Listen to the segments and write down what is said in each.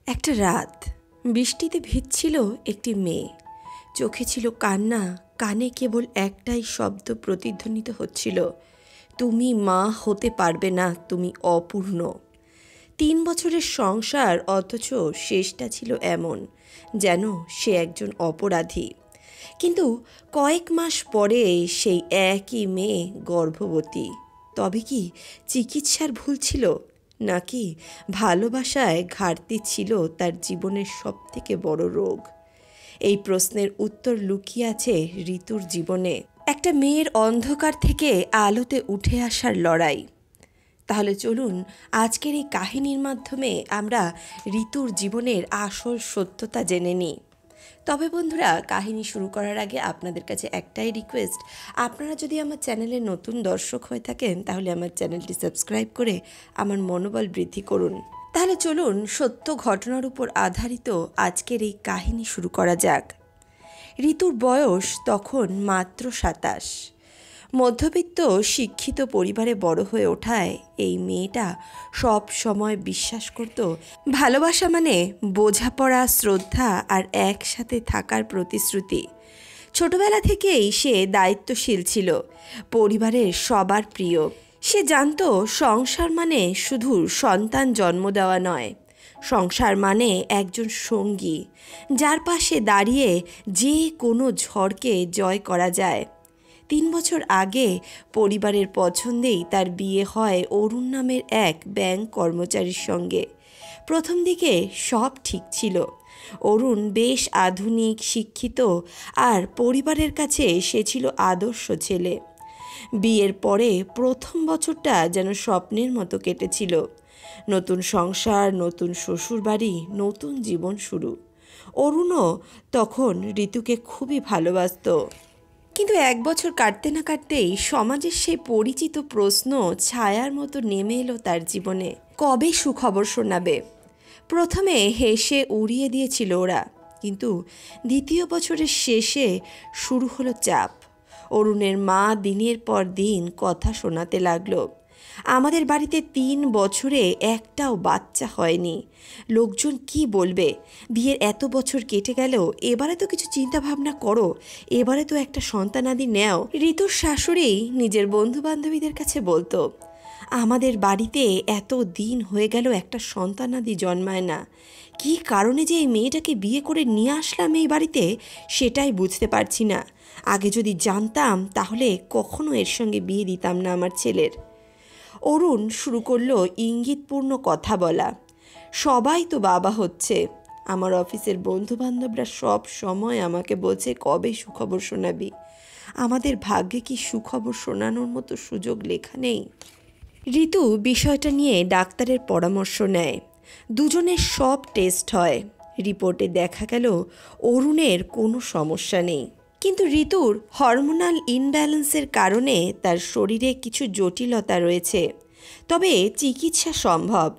একটা রাত বৃষ্টিতে ভিজছিল একটি মেয়ে। চোখে ছিল কান্না, কানে কেবল একটাই শব্দ প্রতিধ্বনিত হচ্ছিল, তুমি মা হতে পারবে না, তুমি অপূর্ণ। 3 বছরের সংসার, অথচ শেষটা ছিল এমন যেন সে একজন অপরাধী। কিন্তু কয়েক মাস পরে সেই একই মেয়ে গর্ভবতী। তবে কি চিকিৎসার ভুল ছিল, নাকি ভালোবাসায় ঘাটতি ছিল তার জীবনের সবথেকে বড় রোগ? এই প্রশ্নের উত্তর লুকিয়ে আছে ঋতুর জীবনে। একটা মেয়ের অন্ধকার থেকে আলোতে উঠে আসার লড়াই। তাহলে চলুন আজকের এই কাহিনীর মাধ্যমে আমরা ঋতুর জীবনের আসল সত্যতা জেনে নিই। তবে বন্ধুরা, কাহিনী শুরু করার আগে আপনাদের কাছে একটাই রিকোয়েস্ট, আপনারা যদি আমার চ্যানেলে নতুন দর্শক হয়ে থাকেন তাহলে আমার চ্যানেলটি সাবস্ক্রাইব করে আমার মনোবল বৃদ্ধি করুন। তাহলে চলুন সত্য ঘটনার উপর আধারিত আজকের এই কাহিনী শুরু করা যাক। ঋতুর বয়স তখন মাত্র 27। মধ্যবিত্ত শিক্ষিত পরিবারে বড় হয়ে ওঠায় এই মেয়েটা সব সময় বিশ্বাস করত ভালোবাসা মানে বোঝাপড়া, শ্রদ্ধা আর একসাথে থাকার প্রতিশ্রুতি। ছোটবেলা থেকেই সে দায়িত্বশীল ছিল, পরিবারের সবার প্রিয়। সে জানত সংসার মানে শুধু সন্তান জন্ম দেওয়া নয়, সংসার মানে একজন সঙ্গী যার পাশে দাঁড়িয়ে যে কোনো ঝড়কে জয় করা যায়। 3 বছর আগে পরিবারের পছন্দেই তার বিয়ে হয় অরুণ নামের এক ব্যাংক কর্মচারীর সঙ্গে। প্রথম দিকে সব ঠিক ছিল। অরুণ বেশ আধুনিক, শিক্ষিত আর পরিবারের কাছে সে ছিল আদর্শ ছেলে। বিয়ের পরে প্রথম বছরটা যেন স্বপ্নের মতো কেটেছিল। নতুন সংসার, নতুন শ্বশুরবাড়ি, নতুন জীবন শুরু। অরুণও তখন ঋতুকে খুবই ভালোবাসত। কিন্তু 1 বছর কাটতে না কাটতেই সমাজের সেই পরিচিত প্রশ্ন ছায়ার মতো নেমে এলো তার জীবনে, কবে সুখবর শোনাবে? প্রথমে হেসে উড়িয়ে দিয়েছিল ওরা, কিন্তু দ্বিতীয় বছরের শেষে শুরু হলো চাপ। অরুণের মা দিনের পর দিন কথা শোনাতে লাগলো, আমাদের বাড়িতে 3 বছরে একটাও বাচ্চা হয়নি, লোকজন কি বলবে? বিয়ের এত বছর কেটে গেল, এবারে তো কিছু চিন্তা ভাবনা করো, এবারে তো একটা সন্তানাদি নেও। ঋতুর শাশুড়ি নিজের বন্ধু বান্ধবীদের কাছে বলতো, আমাদের বাড়িতে এত দিন হয়ে গেল একটা সন্তানাদি জন্মায় না, কী কারণে যে এই মেয়েটাকে বিয়ে করে নিয়ে আসলাম এই বাড়িতে সেটাই বুঝতে পারছি না। আগে যদি জানতাম তাহলে কখনো এর সঙ্গে বিয়ে দিতাম না আমার ছেলের। অরুণ শুরু করলো ইঙ্গিতপূর্ণ কথা বলা, সবাই তো বাবা হচ্ছে, আমার অফিসের বন্ধুবান্ধবরা সব সময় আমাকে বলছে কবে সুখবর শোনাবি। আমাদের ভাগ্যে কি সুখবর শোনানোর মতো সুযোগ লেখা নেই? ঋতু বিষয়টা নিয়ে ডাক্তারের পরামর্শ নেয়। দুজনের সব টেস্ট হয়, রিপোর্টে দেখা গেল অরুণের কোনো সমস্যা নেই, কিন্তু ঋতুর হরমোনাল ইনব্যালেন্সের কারণে তার শরীরে কিছু জটিলতা রয়েছে। তবে চিকিৎসা সম্ভব।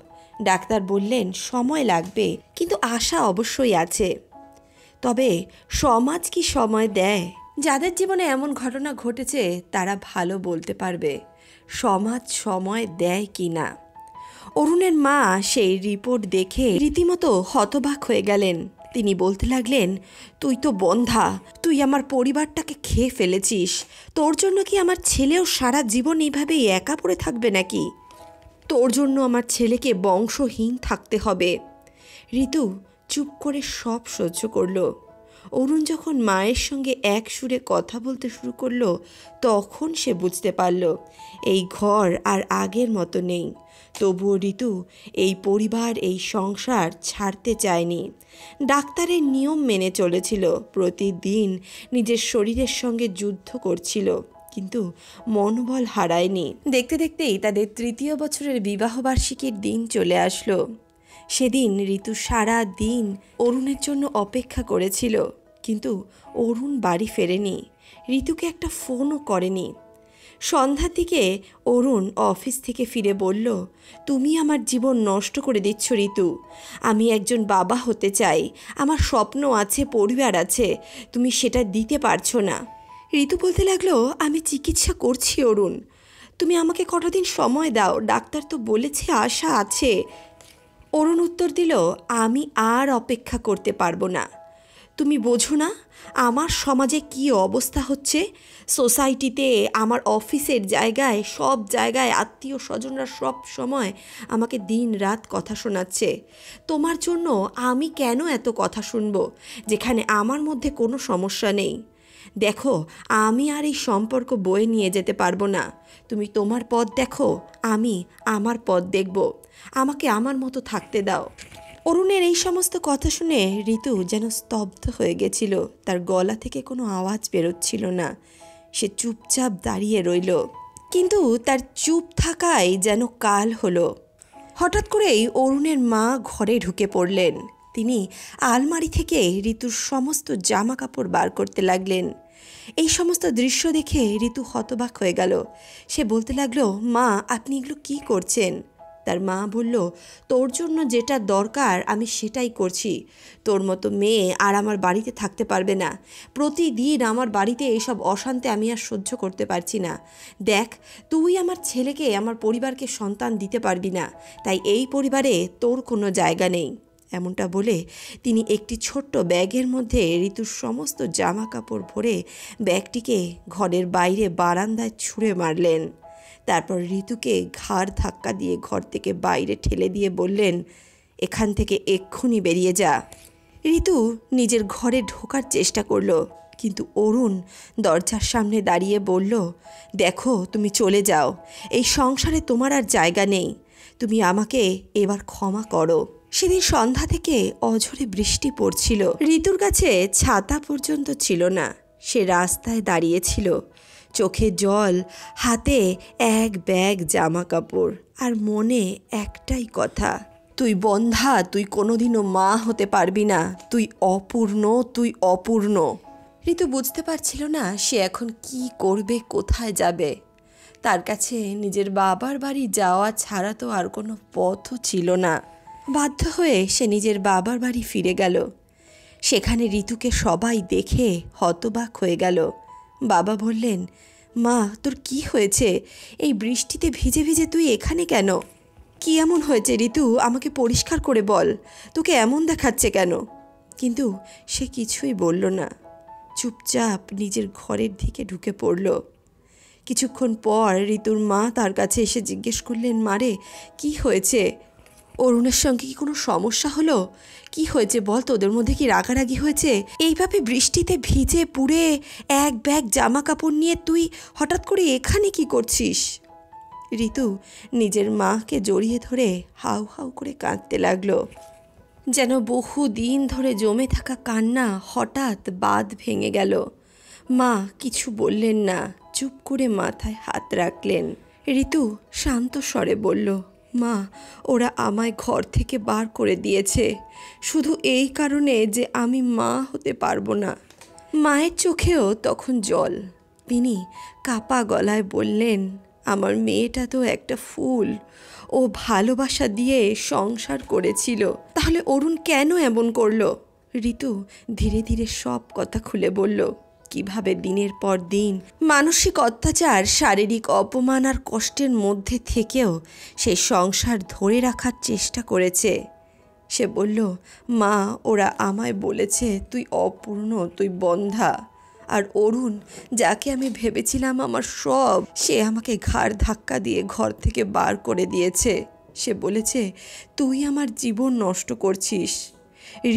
ডাক্তার বললেন সময় লাগবে, কিন্তু আশা অবশ্যই আছে। তবে সমাজ কি সময় দেয়? যাদের জীবনে এমন ঘটনা ঘটেছে তারা ভালো বলতে পারবে সমাজ সময় দেয় কি না। অরুণের মা সেই রিপোর্ট দেখে রীতিমতো হতবাক হয়ে গেলেন। তিনি বলতে লাগলেন, তুই তো বন্ধা, তুই আমার পরিবারটাকে খেয়ে ফেলেছিস। তোর জন্য কি আমার ছেলেও সারা জীবন এইভাবেই একা পড়ে থাকবে নাকি? তোর জন্য আমার ছেলেকে বংশহীন থাকতে হবে। ঋতু চুপ করে সব সহ্য করল। অরুণ যখন মায়ের সঙ্গে এক সুরে কথা বলতে শুরু করলো, তখন সে বুঝতে পারল এই ঘর আর আগের মতো নেই। তবুও ঋতু এই পরিবার, এই সংসার ছাড়তে চায়নি। ডাক্তারের নিয়ম মেনে চলেছিল, প্রতিদিন নিজের শরীরের সঙ্গে যুদ্ধ করছিল, কিন্তু মনোবল হারায়নি। দেখতে দেখতেই তাদের 3য় বছরের বিবাহবার্ষিকীর দিন চলে আসলো। সেদিন ঋতু সারা দিন অরুণের জন্য অপেক্ষা করেছিল, কিন্তু অরুণ বাড়ি ফেরেনি, ঋতুকে একটা ফোনও করেনি। সন্ধ্যার দিকে অরুণ অফিস থেকে ফিরে বলল, তুমি আমার জীবন নষ্ট করে দিচ্ছ ঋতু। আমি একজন বাবা হতে চাই, আমার স্বপ্ন আছে, পরিবার আছে, তুমি সেটা দিতে পারছো না। ঋতু বলতে লাগলো, আমি চিকিৎসা করছি অরুণ, তুমি আমাকে কটা দিন সময় দাও, ডাক্তার তো বলেছে আশা আছে। অরুণ উত্তর দিল, আমি আর অপেক্ষা করতে পারবো না। তুমি বোঝো না আমার সমাজে কি অবস্থা হচ্ছে? সোসাইটিতে, আমার অফিসের জায়গায়, সব জায়গায় আত্মীয় স্বজনরা সব সময় আমাকে দিন রাত কথা শোনাচ্ছে। তোমার জন্য আমি কেন এত কথা শুনবো যেখানে আমার মধ্যে কোনো সমস্যা নেই? দেখো, আমি আর এই সম্পর্ক বয়ে নিয়ে যেতে পারবো না। তুমি তোমার পথ দেখো, আমি আমার পথ দেখব। আমাকে আমার মতো থাকতে দাও। অরুণের এই সমস্ত কথা শুনে ঋতু যেন স্তব্ধ হয়ে গেছিল। তার গলা থেকে কোনো আওয়াজ বেরোচ্ছিল না। সে চুপচাপ দাঁড়িয়ে রইল, কিন্তু তার চুপ থাকায় যেন কাল হলো। হঠাৎ করেই অরুণের মা ঘরে ঢুকে পড়লেন। তিনি আলমারি থেকে ঋতুর সমস্ত জামা কাপড় বার করতে লাগলেন। এই সমস্ত দৃশ্য দেখে ঋতু হতবাক হয়ে গেল। সে বলতে লাগলো, মা, আপনি এগুলো কী করছেন? তার মা বলল, তোর জন্য যেটা দরকার আমি সেটাই করছি। তোর মতো মেয়ে আর আমার বাড়িতে থাকতে পারবে না। প্রতিদিন আমার বাড়িতে এসব অশান্তি আমি আর সহ্য করতে পারছি না। দেখ, তুই আমার ছেলেকে, আমার পরিবারকে সন্তান দিতে পারবি না, তাই এই পরিবারে তোর কোনো জায়গা নেই। এমনটা বলে তিনি একটি ছোট্ট ব্যাগের মধ্যে ঋতুর সমস্ত জামা কাপড় ভরে ব্যাগটিকে ঘরের বাইরে বারান্দায় ছুঁড়ে মারলেন। তারপর ঋতুকে ঘাড় ধাক্কা দিয়ে ঘর থেকে বাইরে ঠেলে দিয়ে বললেন, এখান থেকে এক্ষুনি বেরিয়ে যা। ঋতু নিজের ঘরে ঢোকার চেষ্টা করল, কিন্তু অরুণ দরজার সামনে দাঁড়িয়ে বলল, দেখো, তুমি চলে যাও। এই সংসারে তোমার আর জায়গা নেই। তুমি আমাকে এবার ক্ষমা করো। সেদিন সন্ধ্যা থেকে অঝোরে বৃষ্টি পড়ছিল। ঋতুর কাছে ছাতা পর্যন্ত ছিল না। সে রাস্তায় দাঁড়িয়েছিল, চোখে জল, হাতে এক ব্যাগ জামা কাপড়, আর মনে একটাই কথা, তুই বন্ধা, তুই কোনোদিনও মা হতে পারবি না। তুই অপূর্ণ, তুই অপূর্ণ। ঋতু বুঝতে পারছিল না সে এখন কি করবে, কোথায় যাবে। তার কাছে নিজের বাবার বাড়ি যাওয়া ছাড়া তো আর কোনো পথও ছিল না। বাধ্য হয়ে সে নিজের বাবার বাড়ি ফিরে গেল। সেখানে ঋতুকে সবাই দেখে হতবাক হয়ে গেল। বাবা বললেন, মা, তোর কি হয়েছে? এই বৃষ্টিতে ভিজে ভিজে তুই এখানে কেন? কি এমন হয়েছে ঋতু? আমাকে পরিষ্কার করে বল, তোকে এমন দেখাচ্ছে কেন? কিন্তু সে কিছুই বলল না। চুপচাপ নিজের ঘরের দিকে ঢুকে পড়ল। কিছুক্ষণ পর ঋতুর মা তার কাছে এসে জিজ্ঞেস করলেন, মারে, কি হয়েছে? অরুণের সঙ্গে কি কোনো সমস্যা হলো? কি হয়েছে বল, তোদের মধ্যে কি রাগারাগি হয়েছে? এইভাবে বৃষ্টিতে ভিজে পুড়ে এক ব্যাগ জামা কাপড় নিয়ে তুই হঠাৎ করে এখানে কি করছিস? ঋতু নিজের মাকে জড়িয়ে ধরে হাউ হাউ করে কাঁদতে লাগলো। যেন বহু দিন ধরে জমে থাকা কান্না হঠাৎ বাঁধ ভেঙে গেল। মা কিছু বললেন না, চুপ করে মাথায় হাত রাখলেন। ঋতু শান্ত স্বরে বলল, মা, ওরা আমায় ঘর থেকে বার করে দিয়েছে শুধু এই কারণে যে আমি মা হতে পারবো না। মায়ের চোখেও তখন জল। তিনি কাপা গলায় বললেন, আমার মেয়েটা তো একটা ফুল। ও ভালোবাসা দিয়ে সংসার করেছিল, তাহলে অরুণ কেন এমন করলো? ঋতু ধীরে ধীরে সব কথা খুলে বলল। কিভাবে দিনের পর দিন মানসিক অত্যাচার, শারীরিক অপমান আর কষ্টের মধ্যে থেকেও সে সংসার ধরে রাখার চেষ্টা করেছে। সে বলল, মা, ওরা আমায় বলেছে তুই অপূর্ণ, তুই বন্ধা। আর অরুণ, যাকে আমি ভেবেছিলাম আমার সব, সে আমাকে ঘাড় ধাক্কা দিয়ে ঘর থেকে বার করে দিয়েছে। সে বলেছে তুই আমার জীবন নষ্ট করছিস।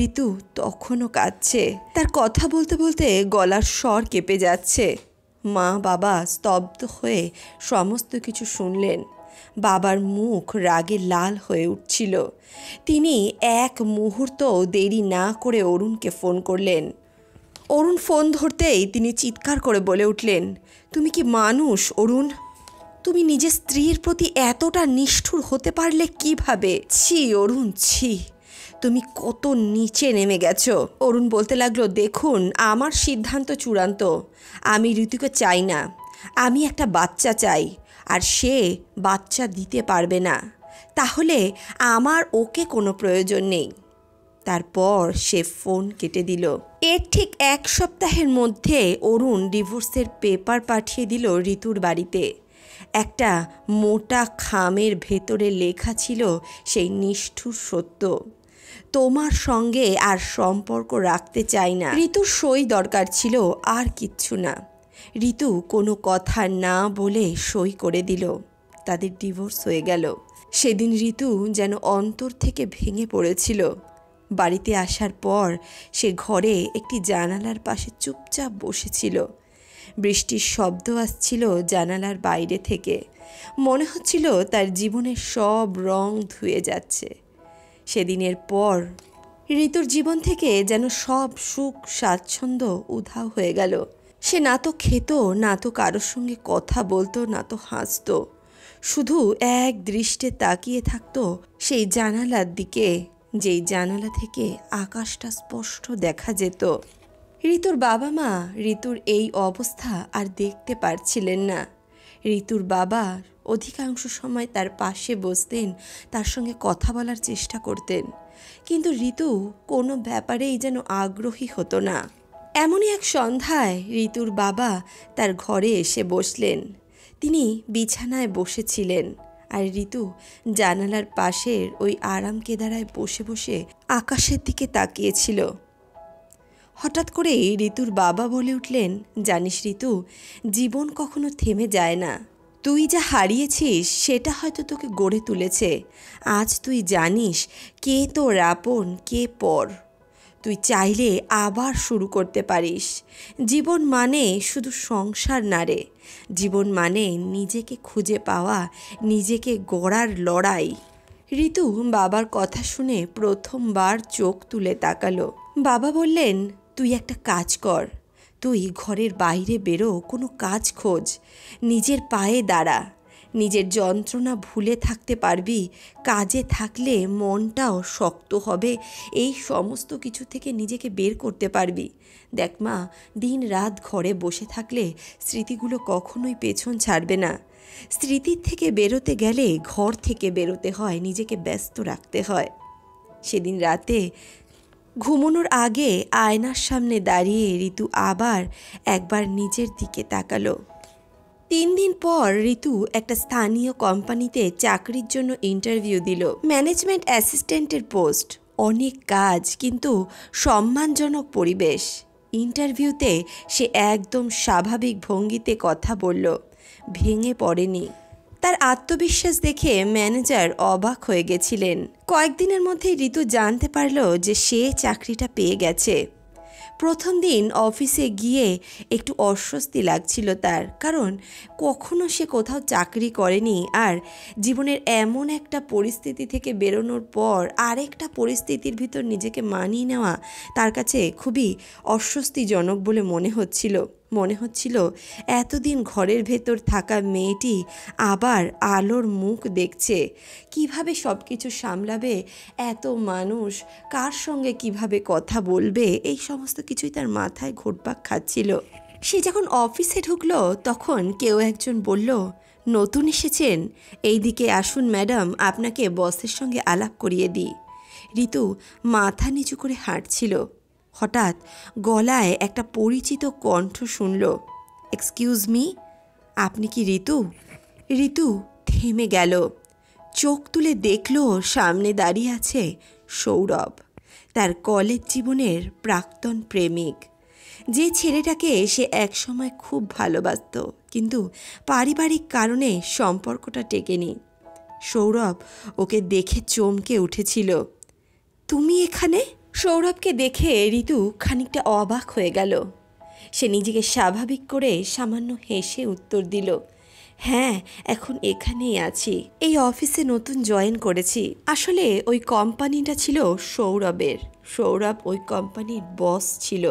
ঋতু তখনও কাঁদছে। তার কথা বলতে বলতে গলার স্বর কেঁপে যাচ্ছে। মা বাবা স্তব্ধ হয়ে সমস্ত কিছু শুনলেন। বাবার মুখ রাগে লাল হয়ে উঠছিল। তিনি এক মুহূর্ত দেরি না করে অরুণকে ফোন করলেন। অরুণ ফোন ধরতেই তিনি চিৎকার করে বলে উঠলেন, তুমি কি মানুষ অরুণ? তুমি নিজের স্ত্রীর প্রতি এতটা নিষ্ঠুর হতে পারলে কিভাবে? ছি অরুণ, ছি, তুমি কত নিচে নেমে গেছো। অরুণ বলতে লাগলো, দেখুন, আমার সিদ্ধান্ত চূড়ান্ত। আমি ঋতুকে চাই না। আমি একটা বাচ্চা চাই, আর সে বাচ্চা দিতে পারবে না। তাহলে আমার ওকে কোনো প্রয়োজন নেই। তারপর সে ফোন কেটে দিল। এর ঠিক এক সপ্তাহের মধ্যে অরুণ ডিভোর্সের পেপার পাঠিয়ে দিল ঋতুর বাড়িতে। একটা মোটা খামের ভেতরে লেখা ছিল সেই নিষ্ঠুর সত্য, তোমার সঙ্গে আর সম্পর্ক রাখতে চাই না। ঋতুর সই দরকার ছিল, আর কিচ্ছু না। ঋতু কোনো কথা না বলে সই করে দিল। তাদের ডিভোর্স হয়ে গেল। সেদিন ঋতু যেন অন্তর থেকে ভেঙে পড়েছিল। বাড়িতে আসার পর সে ঘরে একটি জানালার পাশে চুপচাপ বসেছিল। বৃষ্টির শব্দ আসছিল জানালার বাইরে থেকে। মনে হচ্ছিল তার জীবনের সব রং ধুয়ে যাচ্ছে। সেদিনের পর ঋতুর জীবন থেকে যেন সব সুখ স্বাচ্ছন্দ্য উধাও হয়ে গেল। সে না তো খেত, না তো কারোর সঙ্গে কথা বলতো, না তো হাসত। শুধু এক দৃষ্টে তাকিয়ে থাকতো সেই জানালার দিকে, যেই জানালা থেকে আকাশটা স্পষ্ট দেখা যেত। ঋতুর বাবা মা ঋতুর এই অবস্থা আর দেখতে পারছিলেন না। ঋতুর বাবা অধিকাংশ সময় তার পাশে বসতেন, তার সঙ্গে কথা বলার চেষ্টা করতেন, কিন্তু ঋতু কোনো ব্যাপারেই যেন আগ্রহী হতো না। এমনই এক সন্ধ্যায় ঋতুর বাবা তার ঘরে এসে বসলেন। তিনি বিছানায় বসেছিলেন, আর ঋতু জানালার পাশের ওই আরাম কেদারায় বসে বসে আকাশের দিকে তাকিয়েছিল। হঠাৎ করেই ঋতুর বাবা বলে উঠলেন, জানিস ঋতু, জীবন কখনো থেমে যায় না। তুই যা হারিয়েছিস সেটা হয়তো তোকে গড়ে তুলেছে। আজ তুই জানিস কে তোর আপন, কে পর। তুই চাইলে আবার শুরু করতে পারিস। জীবন মানে শুধু সংসার না রে, জীবন মানে নিজেকে খুঁজে পাওয়া, নিজেকে গড়ার লড়াই। ঋতু বাবার কথা শুনে প্রথমবার চোখ তুলে তাকালো। বাবা বললেন, তুই একটা কাজ কর, তুই ঘরের বাইরে বেরো, কোনো কাজ খোঁজ, নিজের পায়ে দাঁড়া, নিজের যন্ত্রণা ভুলে থাকতে পারবি, কাজে থাকলে মনটাও শক্ত হবে, এই সমস্ত কিছু থেকে নিজেকে বের করতে পারবি। দেখ মা, দিন রাত ঘরে বসে থাকলে স্মৃতিগুলো কখনোই পেছন ছাড়বে না। স্মৃতির থেকে বেরোতে গেলে ঘর থেকে বেরোতে হয়, নিজেকে ব্যস্ত রাখতে হয়। সেদিন রাতে ঘুমানোর আগে আয়নার সামনে দাঁড়িয়ে ঋতু আবার একবার নিজের দিকে তাকালো। 3 দিন পর ঋতু একটা স্থানীয় কোম্পানিতে চাকরির জন্য ইন্টারভিউ দিল। ম্যানেজমেন্ট অ্যাসিস্ট্যান্টের পোস্ট, অনেক কাজ, কিন্তু সম্মানজনক পরিবেশ। ইন্টারভিউতে সে একদম স্বাভাবিক ভঙ্গিতে কথা বলল, ভেঙে পড়েনি। তার আত্মবিশ্বাস দেখে ম্যানেজার অবাক হয়ে গেছিলেন। কয়েকদিনের মধ্যেই ঋতু জানতে পারল যে সে চাকরিটা পেয়ে গেছে। প্রথম দিন অফিসে গিয়ে একটু অস্বস্তি লাগছিল তার, কারণ কখনো সে কোথাও চাকরি করেনি। আর জীবনের এমন একটা পরিস্থিতি থেকে বেরোনোর পর আরেকটা পরিস্থিতির ভিতর নিজেকে মানিয়ে নেওয়া তার কাছে খুবই অস্বস্তিজনক বলে মনে হচ্ছিল এতদিন ঘরের ভেতর থাকা মেয়েটি আবার আলোর মুখ দেখছে। কিভাবে সব কিছু সামলাবে, এত মানুষ, কার সঙ্গে কিভাবে কথা বলবে, এই সমস্ত কিছুই তার মাথায় ঘুরপাক খাচ্ছিল। সে যখন অফিসে ঢুকলো তখন কেউ একজন বলল, নতুন এসেছেন, এই দিকে আসুন ম্যাডাম, আপনাকে বসের সঙ্গে আলাপ করিয়ে দিই। ঋতু মাথা নিচু করে হাঁটছিল। হঠাৎ গলায় একটা পরিচিত কণ্ঠ শুনল, এক্সকিউজ মি, আপনি কি ঋতু? ঋতু থেমে গেল। চোখ তুলে দেখল সামনে দাঁড়িয়ে আছে সৌরভ, তার কলেজ জীবনের প্রাক্তন প্রেমিক, যে ছেলেটাকে সে একসময় খুব ভালোবাসত, কিন্তু পারিবারিক কারণে সম্পর্কটা টেকেনি। সৌরভ ওকে দেখে চমকে উঠেছিল। তুমি এখানে? সৌরভকে দেখে ঋতু খানিকটা অবাক হয়ে গেল। সে নিজেকে স্বাভাবিক করে সামান্য হেসে উত্তর দিল, হ্যাঁ, এখন এখানেই আছি, এই অফিসে নতুন জয়েন করেছি। আসলে ওই কোম্পানিটা ছিল সৌরভের, সৌরভ ওই কোম্পানির বস ছিল।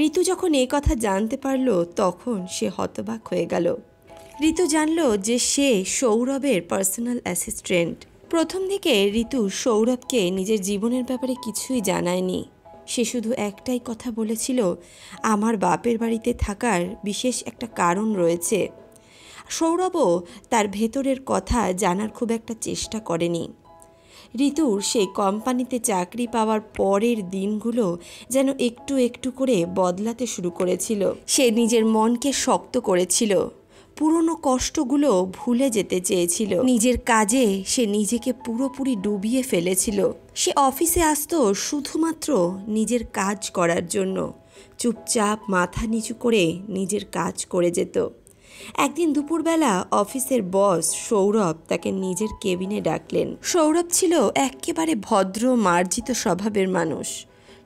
ঋতু যখন এই কথা জানতে পারল তখন সে হতবাক হয়ে গেল। ঋতু জানল যে সে সৌরভের পার্সোনাল অ্যাসিস্ট্যান্ট। প্রথম দিকে ঋতু সৌরভকে নিজের জীবনের ব্যাপারে কিছুই জানায়নি। সে শুধু একটাই কথা বলেছিল, আমার বাপের বাড়িতে থাকার বিশেষ একটা কারণ রয়েছে। সৌরভও তার ভেতরের কথা জানার খুব একটা চেষ্টা করেনি। ঋতুর সেই কোম্পানিতে চাকরি পাওয়ার পরের দিনগুলো যেন একটু একটু করে বদলাতে শুরু করেছিল। সে নিজের মনকে শক্ত করেছিল, পুরনো কষ্টগুলো ভুলে যেতে চেয়েছিল। নিজের কাজে সে নিজেকে পুরোপুরি ডুবিয়ে ফেলেছিল। সে অফিসে আসতো শুধুমাত্র নিজের কাজ করার জন্য, চুপচাপ মাথা নিচু করে নিজের কাজ করে যেত। একদিন দুপুরবেলা অফিসের বস সৌরভ তাকে নিজের কেবিনে ডাকলেন। সৌরভ ছিল একেবারে ভদ্র মার্জিত স্বভাবের মানুষ।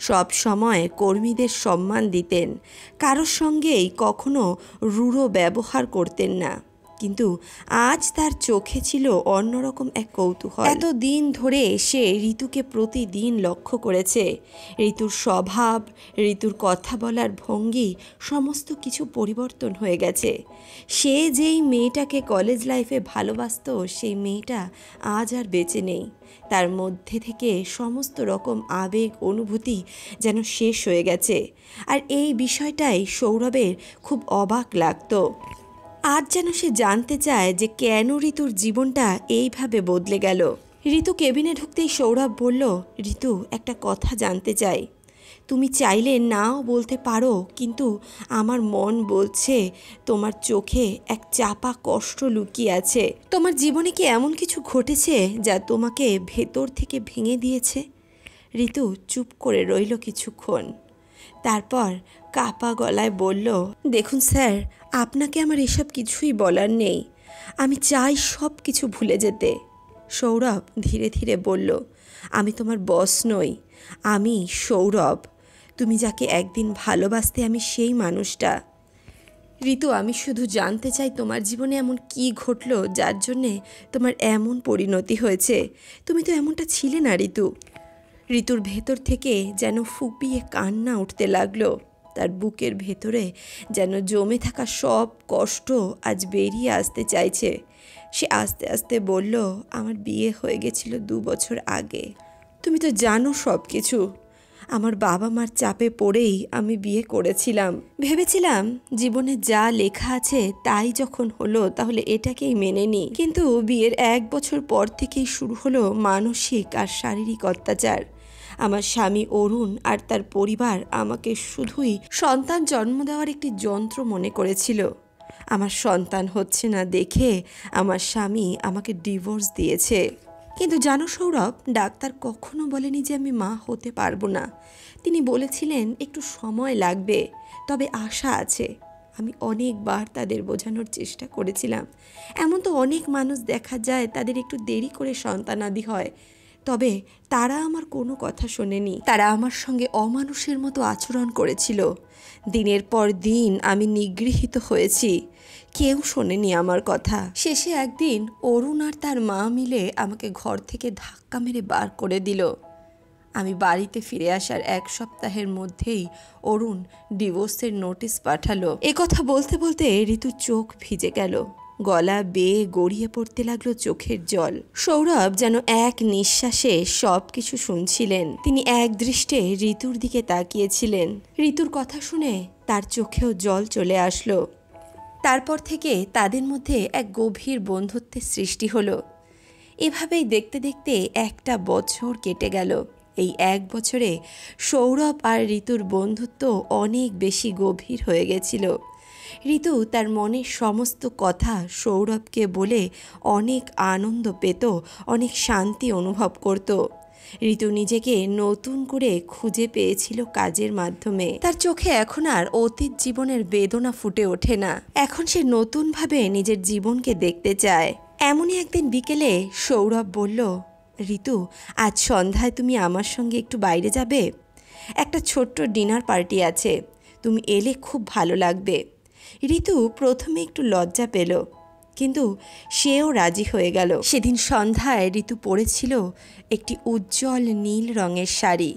সব সময় কর্মীদের সম্মান দিতেন, কারোর সঙ্গেই কখনো রূঢ় ব্যবহার করতেন না। কিন্তু আজ তার চোখে ছিল অন্যরকম এক কৌতূহল। এতদিন ধরে সে ঋতুকে প্রতিদিন লক্ষ্য করেছে। ঋতুর স্বভাব, ঋতুর কথা বলার ভঙ্গি সমস্ত কিছু পরিবর্তন হয়ে গেছে। সে যেই মেয়েটাকে কলেজ লাইফে ভালোবাসত, সেই মেয়েটা আজ আর বেঁচে নেই। তার মধ্যে থেকে সমস্ত রকম আবেগ অনুভূতি যেন শেষ হয়ে গেছে। আর এই বিষয়টাই সৌরভের খুব অবাক লাগতো। আজ যেন সে জানতে চায় যে কেন ঋতুর জীবনটা এইভাবে বদলে গেল। ঋতু কেবিনে ঢুকতেই সৌরভ বলল, ঋতু, একটা কথা জানতে চাই। তুমি চাইলে নাও বলতে পারো, কিন্তু আমার মন বলছে তোমার চোখে এক চাপা কষ্ট লুকিয়ে আছে। তোমার জীবনে কি এমন কিছু ঘটেছে যা তোমাকে ভেতর থেকে ভেঙে দিয়েছে? ঋতু চুপ করে রইল কিছুক্ষণ। তারপর কাপা গলায় বলল, দেখুন স্যার, আপনাকে আমার এসব কিছুই বলার নেই। আমি চাই সব কিছু ভুলে যেতে। সৌরভ ধীরে ধীরে বলল, আমি তোমার বস নই, আমি সৌরভ। তুমি যাকে একদিন ভালোবাসতে, আমি সেই মানুষটা। ঋতু, আমি শুধু জানতে চাই তোমার জীবনে এমন কি ঘটলো যার জন্যে তোমার এমন পরিণতি হয়েছে। তুমি তো এমনটা ছিলে না ঋতু। ঋতুর ভেতর থেকে যেন ফুপিয়ে কান্না উঠতে লাগলো। তার বুকের ভেতরে যেন জমে থাকা সব কষ্ট আজ বেরিয়ে আসতে চাইছে। সে আস্তে আস্তে বলল, আমার বিয়ে হয়ে গেছিল 2 বছর আগে। তুমি তো জানো সব কিছু। আমার বাবা মার চাপে পড়েই আমি বিয়ে করেছিলাম। ভেবেছিলাম জীবনে যা লেখা আছে তাই যখন হলো তাহলে এটাকেই মেনে নিই। কিন্তু বিয়ের 1 বছর পর থেকেই শুরু হলো মানসিক আর শারীরিক অত্যাচার। আমার স্বামী অরুণ আর তার পরিবার আমাকে শুধুই সন্তান জন্ম দেওয়ার একটি যন্ত্র মনে করেছিল। আমার সন্তান হচ্ছে না দেখে আমার স্বামী আমাকে ডিভোর্স দিয়েছে। কিন্তু জানো সৌরভ, ডাক্তার কখনো বলেনি যে আমি মা হতে পারবো না। তিনি বলেছিলেন একটু সময় লাগবে, তবে আশা আছে। আমি অনেকবার তাদের বোঝানোর চেষ্টা করেছিলাম। এমন তো অনেক মানুষ দেখা যায় তাদের একটু দেরি করে সন্তানাদি হয়, তবে তারা আমার কোনো কথা শোনেনি। তারা আমার সঙ্গে অমানুষের মতো আচরণ করেছিল। দিনের পর দিন আমি নিগৃহীত হয়েছি, কেউ শোনেনি আমার কথা। শেষে একদিন অরুণ আর তার মা মিলে আমাকে ঘর থেকে ধাক্কা মেরে বার করে দিল। আমি বাড়িতে ফিরে আসার 1 সপ্তাহের মধ্যেই অরুণ ডিভোর্সের নোটিশ পাঠালো। কথা বলতে বলতে ঋতুর চোখ ভিজে গেল, গলা বেয়ে গড়িয়ে পড়তে লাগলো চোখের জল। সৌরভ যেন এক নিঃশ্বাসে সব কিছু শুনছিলেন। তিনি এক দৃষ্টে ঋতুর দিকে তাকিয়েছিলেন। ঋতুর কথা শুনে তার চোখেও জল চলে আসলো। তারপর থেকে তাদের মধ্যে এক গভীর বন্ধুত্বের সৃষ্টি হলো। এভাবেই দেখতে দেখতে 1টা বছর কেটে গেল। এই 1 বছরে সৌরভ আর ঋতুর বন্ধুত্ব অনেক বেশি গভীর হয়ে গেছিল। ঋতু তার মনের সমস্ত কথা সৌরভকে বলে অনেক আনন্দ পেত, অনেক শান্তি অনুভব করত। ঋতু নিজেকে নতুন করে খুঁজে পেয়েছিল কাজের মাধ্যমে। তার চোখে এখন আর অতীত জীবনের বেদনা ফুটে ওঠে না। এখন সে নতুনভাবে নিজের জীবনকে দেখতে চায়। এমনই একদিন বিকেলে সৌরভ বলল, ঋতু, আজ সন্ধ্যায় তুমি আমার সঙ্গে একটু বাইরে যাবে? একটা ছোট্ট ডিনার পার্টি আছে, তুমি এলে খুব ভালো লাগবে। ঋতু প্রথমে একটু লজ্জা পেল, কিন্তু সেও রাজি হয়ে গেল। সেদিন সন্ধ্যায় ঋতু পরেছিল একটি উজ্জ্বল নীল রঙের শাড়ি,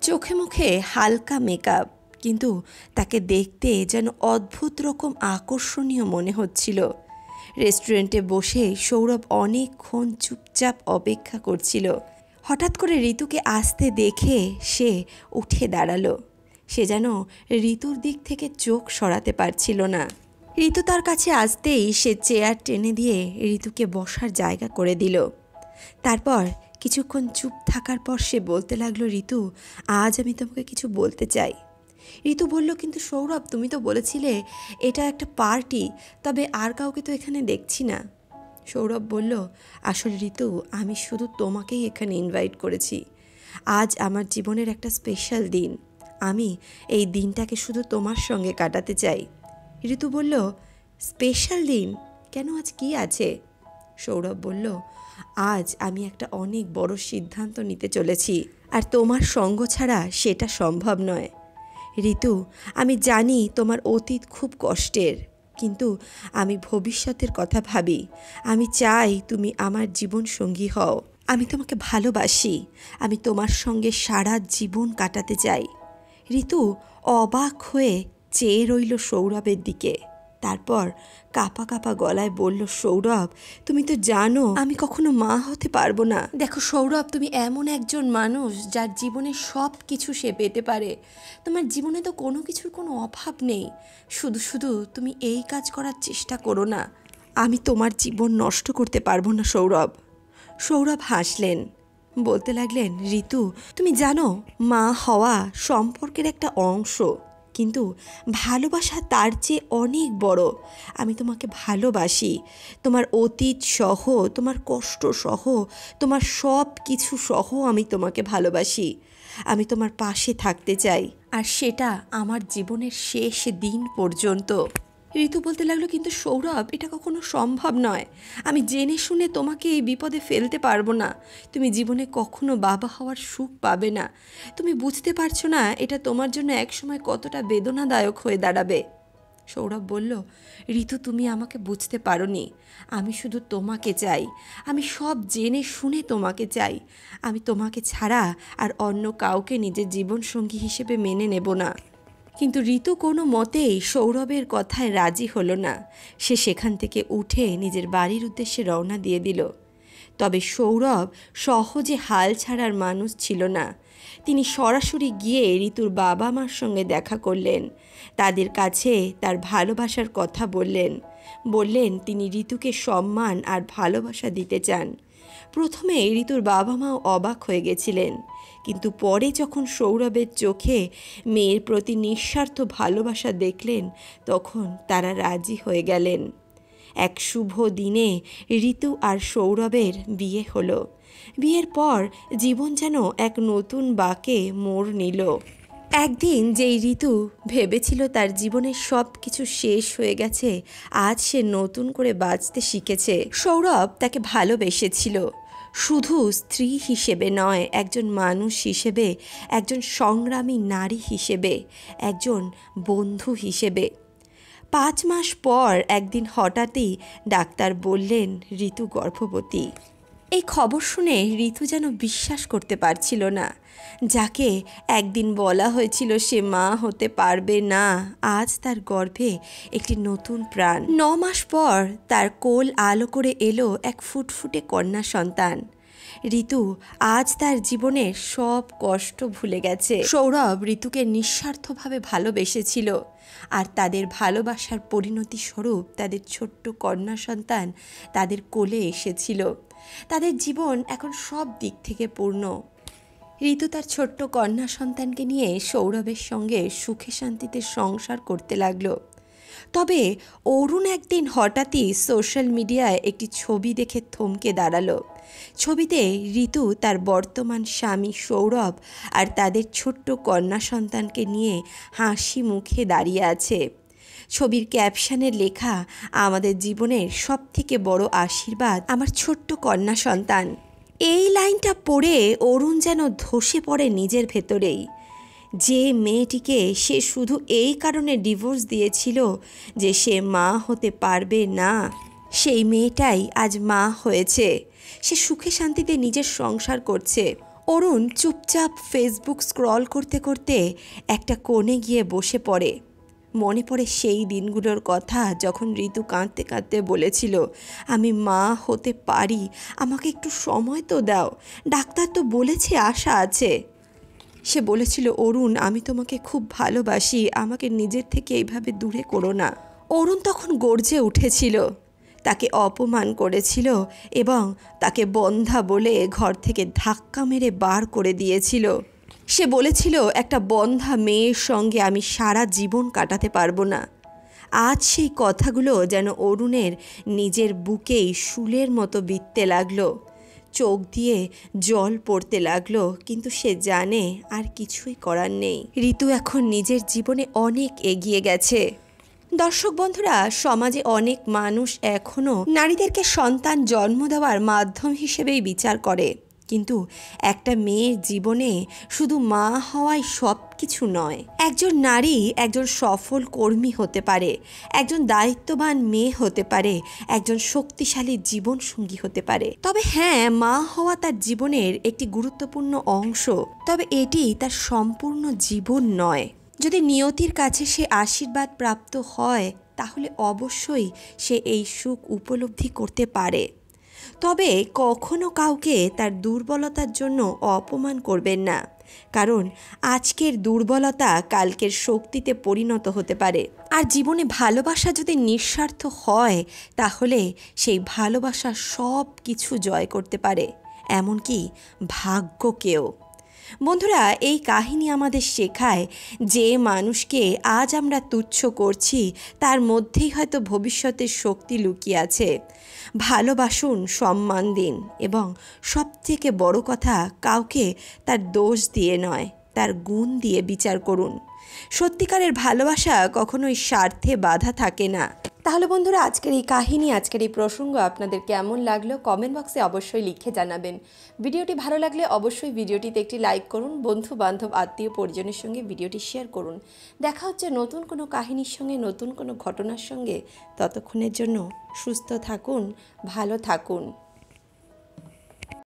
চোখে মুখে হালকা মেকআপ, কিন্তু তাকে দেখতে যেন অদ্ভুত রকম আকর্ষণীয় মনে হচ্ছিল। রেস্টুরেন্টে বসে সৌরভ অনেকক্ষণ চুপচাপ অপেক্ষা করছিল। হঠাৎ করে ঋতুকে আসতে দেখে সে উঠে দাঁড়ালো। সে যেন ঋতুর দিক থেকে চোখ সরাতে পারছিল না। ঋতু তার কাছে আসতেই সে চেয়ার টেনে দিয়ে ঋতুকে বসার জায়গা করে দিল। তারপর কিছুক্ষণ চুপ থাকার পর সে বলতে লাগলো, ঋতু, আজ আমি তোমাকে কিছু বলতে চাই। ঋতু বলল, কিন্তু সৌরভ, তুমি তো বলেছিলে এটা একটা পার্টি, তবে আর কাউকে তো এখানে দেখছি না। সৌরভ বলল, আসলে ঋতু, আমি শুধু তোমাকেই এখানে ইনভাইট করেছি। আজ আমার জীবনের একটা স্পেশাল দিন। আমি এই দিনটাকে শুধু তোমার সঙ্গে কাটাতে চাই। ঋতু বলল, স্পেশাল দিন? কেন, আজ কি আছে? সৌরভ বলল, আজ আমি একটা অনেক বড় সিদ্ধান্ত নিতে চলেছি, আর তোমার সঙ্গ ছাড়া সেটা সম্ভব নয়। ঋতু, আমি জানি তোমার অতীত খুব কষ্টের, কিন্তু আমি ভবিষ্যতের কথা ভাবি। আমি চাই তুমি আমার জীবন সঙ্গী হও। আমি তোমাকে ভালোবাসি। আমি তোমার সঙ্গে সারা জীবন কাটাতে চাই। ঋতু অবাক হয়ে চেয়ে রইল সৌরভের দিকে। তারপর কাঁপা কাঁপা গলায় বলল, সৌরভ, তুমি তো জানো আমি কখনো মা হতে পারবো না। দেখো সৌরভ, তুমি এমন একজন মানুষ যার জীবনে সব কিছু সে পেতে পারে। তোমার জীবনে তো কোনো কিছুর কোনো অভাব নেই। শুধু শুধু তুমি এই কাজ করার চেষ্টা করো না। আমি তোমার জীবন নষ্ট করতে পারবো না সৌরভ। সৌরভ হাসলেন, বলতে লাগলেন, ঋতু, তুমি জানো মা হওয়া সম্পর্কের একটা অংশ, কিন্তু ভালোবাসা তার চেয়ে অনেক বড়। আমি তোমাকে ভালোবাসি, তোমার অতীত সহ, তোমার কষ্ট সহ, তোমার সব কিছু সহ আমি তোমাকে ভালোবাসি। আমি তোমার পাশে থাকতে চাই, আর সেটা আমার জীবনের শেষ দিন পর্যন্ত। ঋতু বলতে লাগলো, কিন্তু সৌরভ, এটা কখনো সম্ভব নয়। আমি জেনে শুনে তোমাকে এই বিপদে ফেলতে পারবো না। তুমি জীবনে কখনো বাবা হওয়ার সুখ পাবে না। তুমি বুঝতে পারছো না এটা তোমার জন্য একসময় কতটা বেদনাদায়ক হয়ে দাঁড়াবে। সৌরভ বলল, ঋতু, তুমি আমাকে বুঝতে পারোনি। আমি শুধু তোমাকে চাই। আমি সব জেনে শুনে তোমাকে চাই। আমি তোমাকে ছাড়া আর অন্য কাউকে নিজের জীবনসঙ্গী হিসেবে মেনে নেব না। কিন্তু ঋতু কোনো মতেই সৌরভের কথায় রাজি হলো না। সে সেখান থেকে উঠে নিজের বাড়ির উদ্দেশ্যে রওনা দিয়ে দিল। তবে সৌরভ সহজে হাল ছাড়ার মানুষ ছিল না। তিনি সরাসরি গিয়ে ঋতুর বাবা মার সঙ্গে দেখা করলেন। তাদের কাছে তার ভালোবাসার কথা বললেন তিনি ঋতুকে সম্মান আর ভালোবাসা দিতে চান। প্রথমে ঋতুর বাবা মাও অবাক হয়ে গেছিলেন, কিন্তু পরে যখন সৌরভের চোখে মেয়ের প্রতি নিঃস্বার্থ ভালোবাসা দেখলেন, তখন তারা রাজি হয়ে গেলেন। এক শুভ দিনে ঋতু আর সৌরভের বিয়ে হলো। বিয়ের পর জীবন যেন এক নতুন বাঁকে মোড় নিল। একদিন যেই ঋতু ভেবেছিল তার জীবনের সব কিছু শেষ হয়ে গেছে, আজ সে নতুন করে বাঁচতে শিখেছে। সৌরভ তাকে ভালোবেসেছিল, শুধু স্ত্রী হিসেবে নয়, একজন মানুষ হিসেবে, একজন সংগ্রামী নারী হিসেবে, একজন বন্ধু হিসেবে। 5 মাস পর একদিন হঠাৎই ডাক্তার বললেন ঋতু গর্ভবতী। এই খবর শুনে ঋতু যেন বিশ্বাস করতে পারছিল না। যাকে একদিন বলা হয়েছিল সে মা হতে পারবে না, আজ তার গর্ভে একটি নতুন প্রাণ। 9 মাস পর তার কোল আলো করে এলো এক ফুটফুটে কন্যা সন্তান। ঋতু আজ তার জীবনের সব কষ্ট ভুলে গেছে। সৌরভ ঋতুকে নিঃস্বার্থভাবে ভালোবেসেছিল, আর তাদের ভালোবাসার পরিণতি স্বরূপ তাদের ছোট্ট কন্যা সন্তান তাদের কোলে এসেছিল। তাদের জীবন এখন সব দিক থেকে পূর্ণ। ঋতু তার ছোট্ট কন্যা সন্তানকে নিয়ে সৌরভের সঙ্গে সুখে শান্তিতে সংসার করতে লাগলো। তবে অরুণ একদিন হঠাৎই সোশ্যাল মিডিয়ায় একটি ছবি দেখে থমকে দাঁড়ালো। ছবিতে ঋতু তার বর্তমান স্বামী সৌরভ আর তাদের ছোট্ট কন্যা সন্তানকে নিয়ে হাসি মুখে দাঁড়িয়ে আছে। ছবির ক্যাপশনে লেখা, আমাদের জীবনের সবথেকে বড় আশীর্বাদ আমার ছোট্ট কন্যা সন্তান। এই লাইনটা পড়ে অরুণ যেন ধসে পড়ে নিজের ভেতরেই। যে মেয়েটিকে সে শুধু এই কারণে ডিভোর্স দিয়েছিল যে সে মা হতে পারবে না, সেই মেয়েটাই আজ মা হয়েছে। সে সুখে শান্তিতে নিজের সংসার করছে। অরুণ চুপচাপ ফেসবুক স্ক্রল করতে করতে একটা কোণে গিয়ে বসে পড়ে। মনে পড়ে সেই দিনগুলোর কথা, যখন ঋতু কাঁদতে কাঁদতে বলেছিল, আমি মা হতে পারি, আমাকে একটু সময় তো দাও, ডাক্তার তো বলেছে আশা আছে। সে বলেছিল, অরুণ, আমি তোমাকে খুব ভালোবাসি, আমাকে নিজের থেকে এইভাবে দূরে করো না। অরুণ তখন গর্জে উঠেছিল, তাকে অপমান করেছিল এবং তাকে বন্ধা বলে ঘর থেকে ধাক্কা মেরে বার করে দিয়েছিল। সে বলেছিল একটা বন্ধা মেয়ের সঙ্গে আমি সারা জীবন কাটাতে পারবো না। আজ সেই কথাগুলো যেন অরুণের নিজের বুকেই শুলের মতো বিঁধতে লাগলো। চোখ দিয়ে জল পড়তে লাগলো, কিন্তু সে জানে আর কিছুই করার নেই। ঋতু এখন নিজের জীবনে অনেক এগিয়ে গেছে। দর্শক বন্ধুরা, সমাজে অনেক মানুষ এখনও নারীদেরকে সন্তান জন্ম দেওয়ার মাধ্যম হিসেবেই বিচার করে, কিন্তু একটা মেয়ের জীবনে শুধু মা হওয়াই সব কিছু নয়। একজন নারী একজন সফল কর্মী হতে পারে, একজন দায়িত্ববান মেয়ে হতে পারে, একজন শক্তিশালী জীবনসঙ্গী হতে পারে। তবে হ্যাঁ, মা হওয়া তার জীবনের একটি গুরুত্বপূর্ণ অংশ, তবে এটি তার সম্পূর্ণ জীবন নয়। যদি নিয়তির কাছে সে আশীর্বাদ প্রাপ্ত হয়, তাহলে অবশ্যই সে এই সুখ উপলব্ধি করতে পারে। তবে কখনো কাউকে তার দুর্বলতার জন্য অপমান করবেন না, কারণ আজকের দুর্বলতা কালকের শক্তিতে পরিণত হতে পারে। আর জীবনে ভালোবাসা যদি নিঃস্বার্থ হয়, তাহলে সেই ভালোবাসা সব কিছু জয় করতে পারে, এমনকি ভাগ্যকেও। বন্ধুরা, এই কাহিনী আমাদের শেখায় যে মানুষকে আজ আমরা তুচ্ছ করছি, তার মধ্যেই হয়তো ভবিষ্যতের শক্তি লুকিয়ে আছে। ভালোবাসুন, সম্মান দিন, এবং সবথেকে বড় কথা, কাউকে তার দোষ দিয়ে নয়, তার গুণ দিয়ে বিচার করুন। সত্যিকারের ভালোবাসা কখনোই স্বার্থে বাধা থাকে না। তাহলে বন্ধুরা, আজকের এই কাহিনী, আজকের এই প্রসঙ্গ আপনাদের কেমন লাগলো কমেন্ট বক্সে অবশ্যই লিখে জানাবেন। ভিডিওটি ভালো লাগলে অবশ্যই ভিডিওটিতে একটি লাইক করুন, বন্ধু বান্ধব আত্মীয় পরিজনের সঙ্গে ভিডিওটি শেয়ার করুন। দেখা হচ্ছে নতুন কোনো কাহিনীর সঙ্গে, নতুন কোনো ঘটনার সঙ্গে। ততক্ষণের জন্য সুস্থ থাকুন, ভালো থাকুন।